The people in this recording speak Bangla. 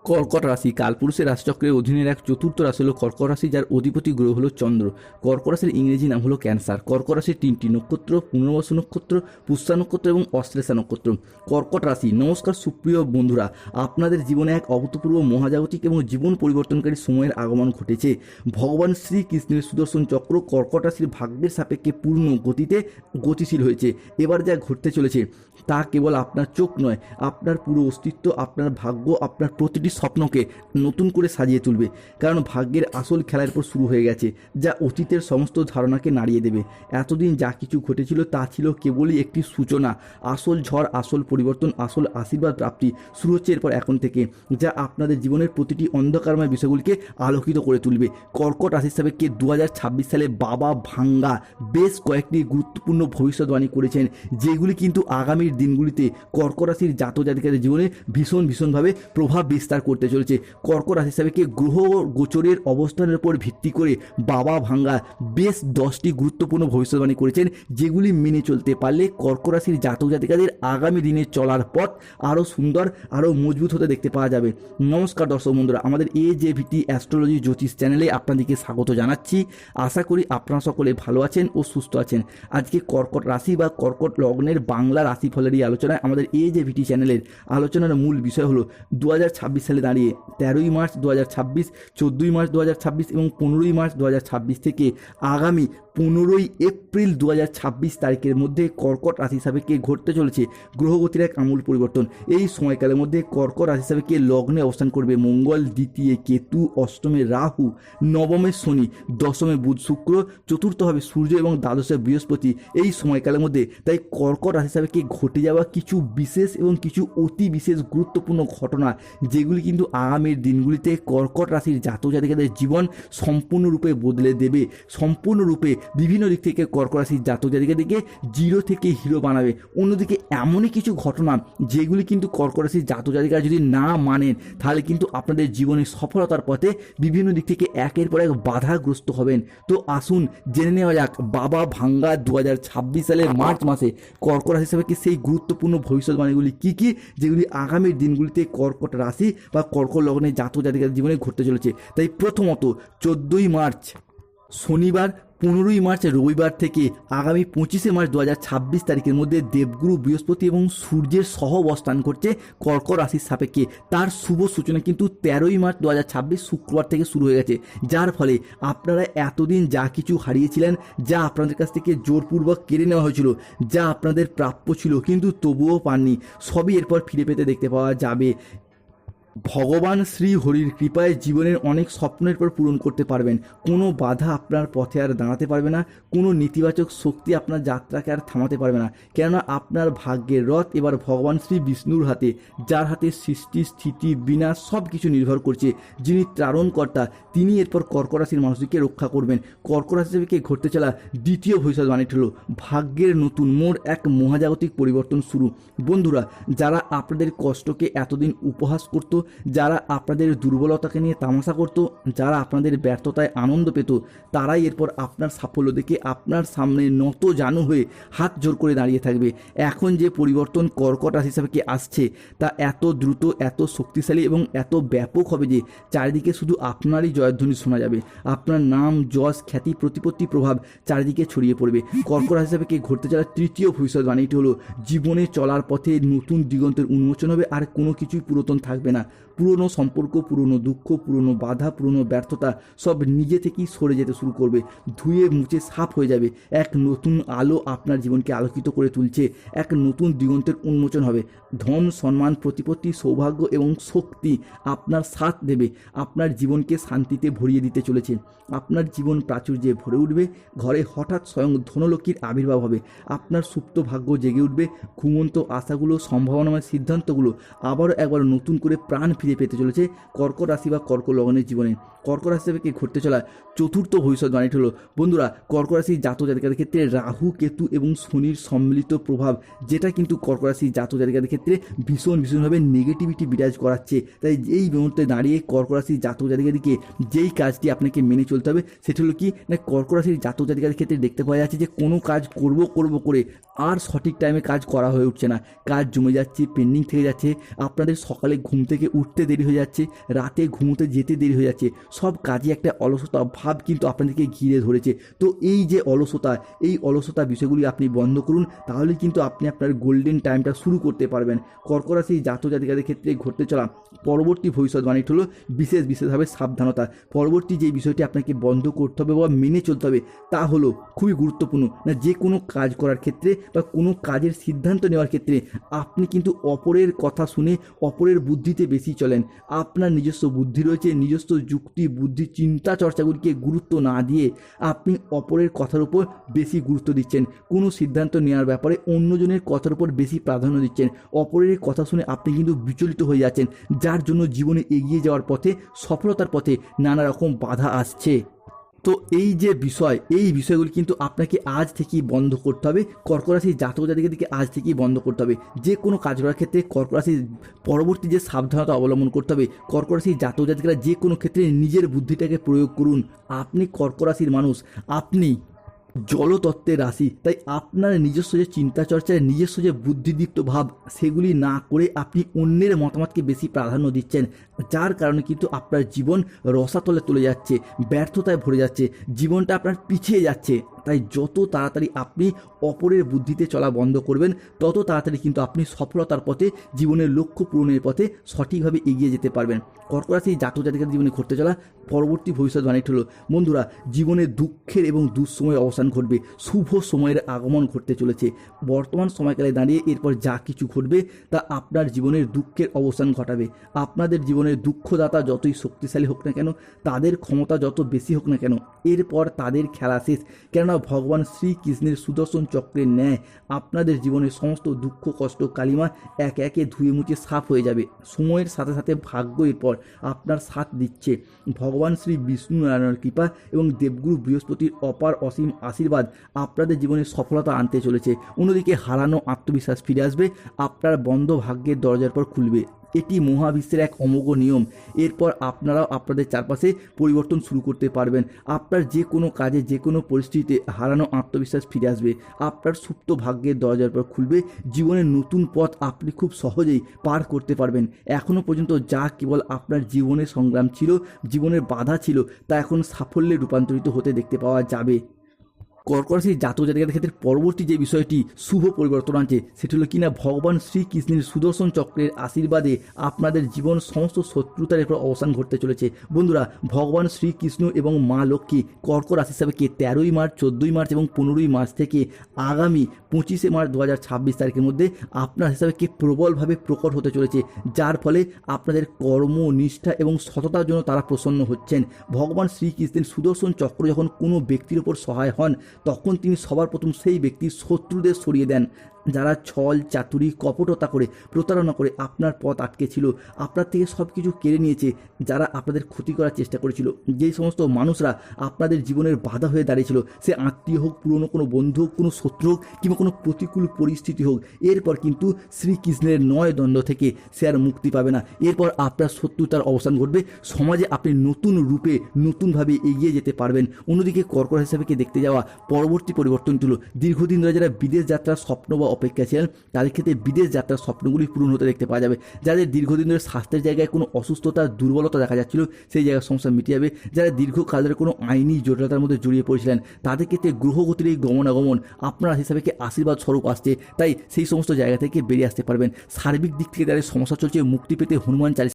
কর্কট রাশি কালপুরুষের রাশিচক্রের অধীনের এক চতুর্থ রাশি হলো কর্কট রাশি, যার অধিপতি গ্রহ হলো চন্দ্র। কর্কট রাশির ইংরেজি নাম হলো ক্যান্সার। কর্কট রাশির তিনটি নক্ষত্র: পুনর্বসু নক্ষত্র, পুষ্যা নক্ষত্র এবং অশ্লেষা নক্ষত্র। কর্কট রাশি, নমস্কার সুপ্রিয় বন্ধুরা, আপনাদের জীবনে এক অভূতপূর্ব মহাজাগতিক এবং জীবন পরিবর্তনকারী সময়ের আগমন ঘটেছে। ভগবান শ্রীকৃষ্ণের সুদর্শন চক্র কর্কট রাশির ভাগ্যের সাপেক্ষে পূর্ণ গতিতে গতিশীল হয়েছে। এবার যা ঘটতে চলেছে তা কেবল আপনার চোখ নয়, আপনার পুরো অস্তিত্ব, আপনার ভাগ্য, আপনার প্রতিটি স্বপ্নকে নতুন করে সাজিয়ে তুলবে। কারণ ভাগ্যের আসল খেলার পর শুরু হয়ে গেছে, যা অতীতের সমস্ত ধারণাকে নাড়িয়ে দেবে। এতদিন যা কিছু ঘটেছিল তা ছিল কেবলই একটি সূচনা। আসল ঝড়, আসল পরিবর্তন, আসল আশীর্বাদ প্রাপ্তি শুরু হচ্ছে এরপর এখন থেকে, যা আপনাদের জীবনের প্রতিটি অন্ধকারময় বিষয়গুলিকে আলোকিত করে তুলবে। কর্কট রাশির সাপেক্ষে 2026 সালে বাবা ভাঙ্গা বেশ কয়েকটি গুরুত্বপূর্ণ ভবিষ্যৎবাণী করেছেন, যেগুলি কিন্তু আগামীর দিনগুলিতে কর্কট রাশির জাতক জাতিকাদের জীবনে ভীষণভাবে প্রভাব বিস্তার করতে চলেছে। কর্কট রাশির সাপেক্ষে গ্রহ গোচরের অবস্থানের উপর ভিত্তি করে বাবা ভাঙ্গা বেশ 10টি গুরুত্বপূর্ণ ভবিষ্যৎবাণী করেছেন, যেগুলি মেনে চলতে পারলে কর্কট রাশির জাতক জাতিকাদের আগামী দিনে চলার পথ আরও সুন্দর, আরও মজবুত হতে দেখতে পাওয়া যাবে। নমস্কার দর্শক বন্ধুরা, আমাদের AJVT অ্যাস্ট্রোলজি জ্যোতিষ চ্যানেলে আপনাদেরকে স্বাগত জানাচ্ছি। আশা করি আপনারা সকলে ভালো আছেন ও সুস্থ আছেন। আজকে কর্কট রাশি বা কর্কট লগ্নের বাংলা রাশিফলের এই আলোচনায় আমাদের AJVT চ্যানেলের আলোচনার মূল বিষয় হলো 2026 সালে দাঁড়িয়ে 13ই মার্চ 2026, 14ই মার্চ 2026 এবং 15ই মার্চ 2026 থেকে আগামী 15ই এপ্রিল 2026 তারিখের মধ্যে কর্কট রাশি সাপেক্ষে ঘটতে চলেছে গ্রহগতির এক আমূল পরিবর্তন। এই সময়কালের মধ্যে কর্কট রাশি সাপেক্ষে লগ্নে অবস্থান করবে মঙ্গল, দ্বিতীয় কেতু, অষ্টমে রাহু, নবমে শনি, দশমে বুধ শুক্র, চতুর্থ হবে সূর্য এবং দ্বাদশে বৃহস্পতি এই সময়কালের মধ্যে। তাই কর্কট রাশি সাপেক্ষে ঘটে যাওয়া কিছু বিশেষ এবং কিছু অতি বিশেষ গুরুত্বপূর্ণ ঘটনা, যেগুলি কিন্তু আগামীর দিনগুলিতে কর্কট রাশির জাতক জাতিকাদের জীবন সম্পূর্ণরূপে বদলে দেবে। সম্পূর্ণরূপে বিভিন্ন দিক থেকে কর্কট রাশির জাতক জাতিকাদেরকে জিরো থেকে হিরো বানাবে। অন্যদিকে এমনই কিছু ঘটনা যেগুলি কিন্তু কর্কট রাশির জাতক জাতিকারা যদি না মানেন, তাহলে কিন্তু আপনাদের জীবনের সফলতার পথে বিভিন্ন দিক থেকে একের পর এক বাধাগ্রস্ত হবেন। তো আসুন জেনে নেওয়া যাক বাবা ভাঙ্গা 2026 সালের মার্চ মাসে কর্কট রাশি হিসাবে সেই গুরুত্বপূর্ণ ভবিষ্যৎবাণীগুলি কী কী, যেগুলি আগামী দিনগুলিতে কর্কট রাশি বা কর্কট লগ্নে জাতক জাতিকাদের জীবনে ঘটতে চলেছে। তাই প্রথমত 14ই মার্চ শনিবার, 15ই মার্চ রবিবার থেকে আগামী 25শে মার্চ 2026 তারিখের মধ্যে দেবগুরু বৃহস্পতি এবং সূর্যের সহ অবস্থান করছে কর্কট রাশির সাপেক্ষে। তার শুভ সূচনা কিন্তু 13ই মার্চ 2026 শুক্রবার থেকে শুরু হয়ে গেছে, যার ফলে আপনারা এতদিন যা কিছু হারিয়েছিলেন, যা আপনাদের কাছ থেকে জোরপূর্বক কেড়ে নেওয়া হয়েছিল, যা আপনাদের প্রাপ্য ছিল কিন্তু তবুও পাননি, সবই এরপর ফিরে পেতে দেখতে পাওয়া যাবে। ভগবান শ্রী হরির কৃপায় জীবনের অনেক স্বপ্নের পর পূরণ করতে পারবেন। কোনো বাধা আপনার পথে আর দাঁড়াতে পারবে না, কোনো নেতিবাচক শক্তি আপনার যাত্রাকে আর থামাতে পারবে না। কেননা আপনার ভাগ্যের রথ এবার ভগবান শ্রী বিষ্ণুর হাতে, যার হাতে সৃষ্টি, স্থিতি, বিনাশ সব কিছু নির্ভর করছে। যিনি ত্রারণকর্তা, তিনি এরপর কর্কট রাশির মানুষদেরকে রক্ষা করবেন। কর্কট রাশি থেকে ঘটতে চলা দ্বিতীয় ভবিষ্যৎবাণীটি হলো ভাগ্যের নতুন মোড়, এক মহাজাগতিক পরিবর্তন শুরু। বন্ধুরা, যারা আপনাদের কষ্টকে এতদিন উপহাস করত, যারা আপনাদের দুর্বলতাকে নিয়ে তামাশা করত, যারা আপনাদের ব্যর্থতায় আনন্দ পেত, তারাই এরপর আপনার সাফল্য দেখে আপনার সামনে নত জানু হয়ে হাত জোর করে দাঁড়িয়ে থাকবে। এখন যে পরিবর্তন কর্কট রাশি হিসাবে কি আসছে, তা এত দ্রুত, এত শক্তিশালী এবং এত ব্যাপক হবে যে চারিদিকে শুধু আপনারই জয়ধ্বনি শোনা যাবে। আপনার নাম, যশ, খ্যাতি, প্রতিপত্তি, প্রভাব চারিদিকে ছড়িয়ে পড়বে। কর্কট রাশি হিসাবে কি ঘটতে চলা তৃতীয় ভবিষ্যৎবাণীটি হলো জীবনে চলার পথে নতুন দিগন্তের উন্মোচন হবে, আর কোনো কিছুই পুরাতন থাকবে না। পুরনো সম্পর্ক, পুরনো দুঃখ, পুরনো বাধা, পুরনো ব্যর্থতা সব নিজে থেকেই সরে যেতে শুরু করবে, ধুয়ে মুছে সাফ হয়ে যাবে। এক নতুন আলো আপনার জীবনকে আলোকিত করে তুলছে, এক নতুন দিগন্তের উন্মোচন হবে। ধন, সম্মান, প্রতিপত্তি, সৌভাগ্য এবং শক্তি আপনার সাথ দেবে, আপনার জীবনকে শান্তিতে ভরিয়ে দিতে চলেছে। আপনার জীবন প্রাচুর্যে ভরে উঠবে, ঘরে হঠাৎ স্বয়ং ধনলক্ষ্মীর আবির্ভাব হবে, আপনার সুপ্ত ভাগ্য জেগে উঠবে, ঘুমন্ত আশাগুলো, সম্ভাবনাময় সিদ্ধান্তগুলো আবারও একবার নতুন করে প্রাণ ফিরে পেতে চলেছে কর্কট রাশি বা কর্কট লগ্নের জীবনে। কর্কট রাশি থেকে ঘটতে চলা চতুর্থ ভবিষ্যৎবাণীটি হলো বন্ধুরা কর্কট রাশির জাতক জাতিকাদের ক্ষেত্রে রাহু, কেতু এবং শনির সম্মিলিত প্রভাব, যেটা কিন্তু কর্কট রাশির জাতক জাতিকাদের ক্ষেত্রে ভীষণভাবে নেগেটিভিটি বিরাজ করাচ্ছে। তাই এই মুহূর্তে দাঁড়িয়ে কর্কট রাশির জাতক জাতিকাদেরকে যেই কাজটি আপনাকে মেনে চলতে হবে সেটি হলো কি না, কর্কট রাশির জাতক জাতিকাদের ক্ষেত্রে দেখতে পাওয়া যাচ্ছে যে কোনো কাজ করব করে আর সঠিক টাইমে কাজ করা হয়ে উঠছে না, কাজ জমে যাচ্ছে, পেন্ডিং থেকে যাচ্ছে। আপনাদের সকালে ঘুম থেকে উঠতে উঠতে দেরি হয়ে যাচ্ছে, রাতে ঘুমোতে যেতে দেরি হয়ে যাচ্ছে, সব কাজে একটা অলসতা ভাব কিন্তু আপনাদেরকে ঘিরে ধরেছে। তো এই যে অলসতা বিষয়গুলি আপনি বন্ধ করুন, তাহলে কিন্তু আপনি আপনার গোল্ডেন টাইমটা শুরু করতে পারবেন। কর্কট রাশি জাতক জাতিকাদের ক্ষেত্রে ঘটতে চলা পরবর্তী ভবিষ্যৎবাণীটি হলো বিশেষভাবে সাবধানতা। পরবর্তী যে বিষয়টি আপনাকে বন্ধ করতে হবে বা মেনে চলতে হবে তা হলো খুবই গুরুত্বপূর্ণ। না, যে কোনো কাজ করার ক্ষেত্রে বা কোনো কাজের সিদ্ধান্ত নেওয়ার ক্ষেত্রে আপনি কিন্তু অপরের কথা শুনে অপরের বুদ্ধিতে বেশি চলেন। আপনার নিজস্ব বুদ্ধি রয়েছে, নিজস্ব যুক্তি বুদ্ধি চিন্তা চর্চাগুলিকে গুরুত্ব না দিয়ে আপনি অপরের কথার উপর বেশি গুরুত্ব দিচ্ছেন। কোনো সিদ্ধান্ত নেওয়ার ব্যাপারে অন্যজনের কথার উপর বেশি প্রাধান্য দিচ্ছেন। অপরের কথা শুনে আপনি কিন্তু বিচলিত হয়ে যাচ্ছেন, যার জন্য জীবনে এগিয়ে যাওয়ার পথে, সফলতার পথে নানা রকম বাধা আসছে। তো এই যে এই বিষয়গুলি কিন্তু আপনাকে আজ থেকেই বন্ধ করতে হবে। কর্কট রাশির জাতক জাতিকাদেরকে আজ থেকেই বন্ধ করতে হবে। যে কোনো কাজ করার ক্ষেত্রে কর্কট রাশির পরবর্তী যে সাবধানতা অবলম্বন করতে হবে, কর্কট রাশির জাতক জাতিকারা যে কোনো ক্ষেত্রে নিজের বুদ্ধিটাকে প্রয়োগ করুন। আপনি কর্কট রাশির মানুষ, আপনি জলতত্ত্বের রাশি, তাই আপনার নিজস্ব যে চিন্তা চর্চায় নিজস্ব যে বুদ্ধিদীপ্ত ভাব সেগুলি না করে আপনি অন্যের মতামতকে বেশি প্রাধান্য দিচ্ছেন, যার কারণে কিন্তু আপনার জীবন রসাতলে চলে যাচ্ছে, ব্যর্থতায় ভরে যাচ্ছে, জীবনটা আপনার পিছিয়ে যাচ্ছে। তাই যত তাড়াতাড়ি আপনি অপরের বুদ্ধিতে চলা বন্ধ করবেন, তত তাড়াতাড়ি কিন্তু আপনি সফলতার পথে, জীবনের লক্ষ্য পূরণের পথে সঠিকভাবে এগিয়ে যেতে পারবেন। কর্কট রাশির জাতক জাতিকাদের জীবনে ঘটতে চলা পরবর্তী ভবিষ্যৎবাণীটি হলো, বন্ধুরা, জীবনে দুঃখের এবং দুঃসময়ের অবসান ঘটবে, শুভ সময়ের আগমন ঘটতে চলেছে। বর্তমান সময়কালে দাঁড়িয়ে এরপর যা কিছু ঘটবে তা আপনার জীবনের দুঃখের অবসান ঘটাবে। আপনাদের জীবনের দুঃখদাতা যতই শক্তিশালী হোক না কেন, তাদের ক্ষমতা যত বেশি হোক না কেন, এরপর তাদের খেলা শেষ। কেননা ভগবান শ্রীকৃষ্ণের সুদর্শন চক্রের ন্যায় আপনাদের জীবনের সমস্ত দুঃখ কষ্ট কালিমা একে একে ধুয়ে মুছে সাফ হয়ে যাবে। সময়ের সাথে সাথে ভাগ্য এরপর আপনার সাথ দিচ্ছে। ভগবান শ্রী বিষ্ণু নারায়ণের কৃপা এবং দেবগুরু বৃহস্পতির অপার অসীম আশীর্বাদ আপনাদের জীবনে সফলতা আনতে চলেছে। অন্যদিকে হারানো আত্মবিশ্বাস ফিরে আসবে, আপনার বন্ধ ভাগ্যের দরজার পর খুলবে। এটি মহাবিশ্বের এক অমোঘ নিয়ম। এরপর আপনারাও আপনাদের চারপাশে পরিবর্তন শুরু করতে পারবেন। আপনার যে কোনো কাজে, যে কোনো পরিস্থিতিতে হারানো আত্মবিশ্বাস ফিরে আসবে, আপনার সুপ্ত ভাগ্যের দরজার পর খুলবে। জীবনের নতুন পথ আপনি খুব সহজেই পার করতে পারবেন। এখনও পর্যন্ত যা কেবল আপনার জীবনের সংগ্রাম ছিল, জীবনের বাধা ছিল, তা এখন সাফল্যে রূপান্তরিত হতে দেখতে পাওয়া যাবে। কর্কট রাশির জাতক জাতিকাদের ক্ষেত্রে পরবর্তী যে বিষয়টি শুভ পরিবর্তন আনছে সেটি হলো কিনা ভগবান শ্রীকৃষ্ণের সুদর্শন চক্রের আশীর্বাদে আপনাদের জীবন সমস্ত শত্রুতার এরপর অবসান ঘটতে চলেছে। বন্ধুরা, ভগবান শ্রীকৃষ্ণ এবং মা লক্ষ্মী কর্কট রাশি হিসাবে 13ই মার্চ, 14ই মার্চ এবং 15ই মার্চ থেকে আগামী 25শে মার্চ 2026 তারিখের মধ্যে আপনার হিসাবে প্রবলভাবে প্রকট হতে চলেছে, যার ফলে আপনাদের কর্ম নিষ্ঠা এবং সততার জন্য তারা প্রসন্ন হচ্ছেন। ভগবান শ্রীকৃষ্ণের সুদর্শন চক্র যখন কোনো ব্যক্তির ওপর সহায় হন, তখন তিনি সবার প্রথম সেই ব্যক্তির শত্রুদের সরিয়ে দেন, যারা ছল চাতুরি কপটতা করে প্রতারণা করে আপনার পথ আটকে ছিল, আপনার থেকে সব কিছু কেড়ে নিয়েছে, যারা আপনাদের ক্ষতি করার চেষ্টা করেছিল, যেই সমস্ত মানুষরা আপনাদের জীবনের বাধা হয়ে দাঁড়িয়েছিল, সে আত্মীয় হোক, পুরনো কোনো বন্ধু হোক, কোনো শত্রু হোক কিংবা কোনো প্রতিকূল পরিস্থিতি হোক, এরপর কিন্তু শ্রীকৃষ্ণের নয় দ্বন্দ্ব থেকে সে আর মুক্তি পাবে না। এরপর আপনার শত্রুতার অবসান ঘটবে, সমাজে আপনি নতুন রূপে নতুনভাবে এগিয়ে যেতে পারবেন। অন্যদিকে কর্কট হিসাবে দেখতে যাওয়া পরবর্তী পরিবর্তনটি হলো, দীর্ঘদিন ধরে যারা বিদেশ যাত্রার স্বপ্ন বা অপেক্ষা ছিলেন, তাদের ক্ষেত্রে বিদেশ যাত্রার স্বপ্নগুলি পূরণ হতে দেখতে পাওয়া যাবে। যাদের দীর্ঘদিন ধরে স্বাস্থ্যের জায়গায় কোনো অসুস্থতা দুর্বলতা দেখা যাচ্ছিল, সেই জায়গার সমস্যা মিটে যাবে। যারা দীর্ঘকাল ধরে কোনো আইনি জটিলতার মধ্যে জড়িয়ে পড়েছিলেন, তাদের ক্ষেত্রে গ্রহগতির এই গমনাগমন আপনার হিসাবে আশীর্বাদ স্বরূপ আসছে, তাই সেই সমস্ত জায়গা থেকে বেরিয়ে আসতে পারবেন। সার্বিক দিক থেকে যাদের সমস্যা চলছে, মুক্তি পেতে হনুমান চালিসা